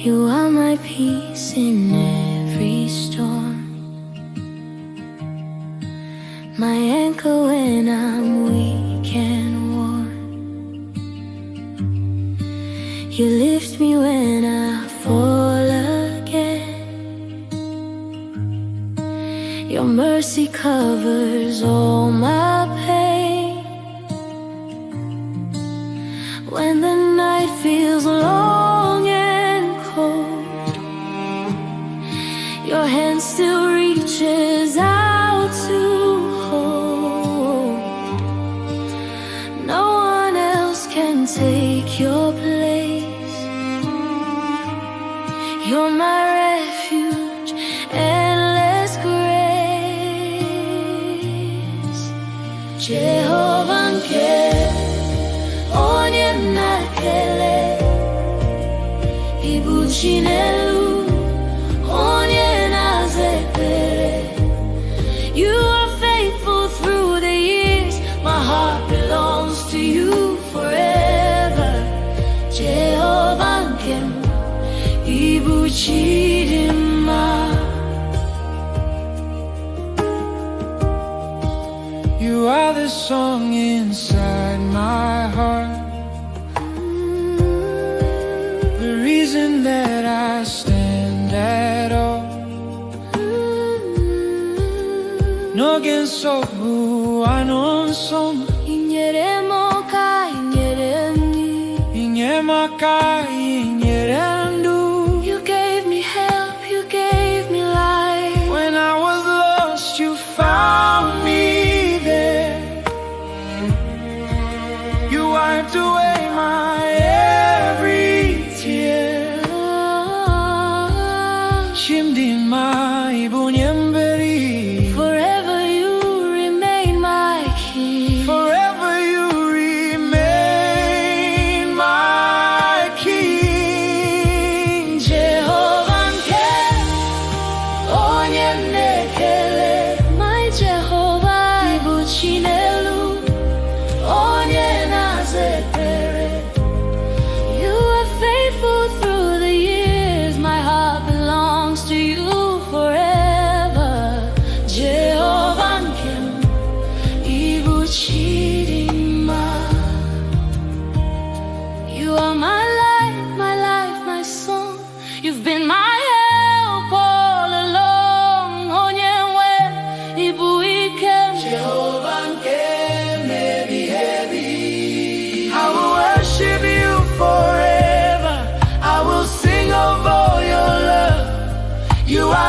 You are my peace in every storm, my anchor when I'm weak and worn. You lift me when I fall again. Your mercy covers all my pain. When the night feels long and cold, your hand still reaches out to hold. No one else can take your place. You're my refuge, endless grace. Jehovah Nke M, Onye, na-ekele. Igbo-English, Onye, ekpere. You are faithful through the years. My heart belongs to you forever. Jehovah Nke M, Igbo-English. You are the song inside my heart, the reason that I stand at all. N'oge nsogbu anọnso m, Inyere m aka, inyere m nri. inye m aka, inyere ndụ. You gave me help, you gave me life. When I was lost, you found me there. You wiped away my every tear. Chimdima ibunyemberi. Forever you remain my king. Forever you remain my king. Jehovah Nke M, Onye, na-ekele. My Jehovah, Igbo-English, Onye, ekpere. You are faithful through the years. My heart belongs to you forever. Jehovah Nke M, Igbo-English. You are my life, my song. You've been my help all along. Onye, Igbo-English. Jehovah Nke M, heavy. I will worship you forever. I will sing of all your love. You are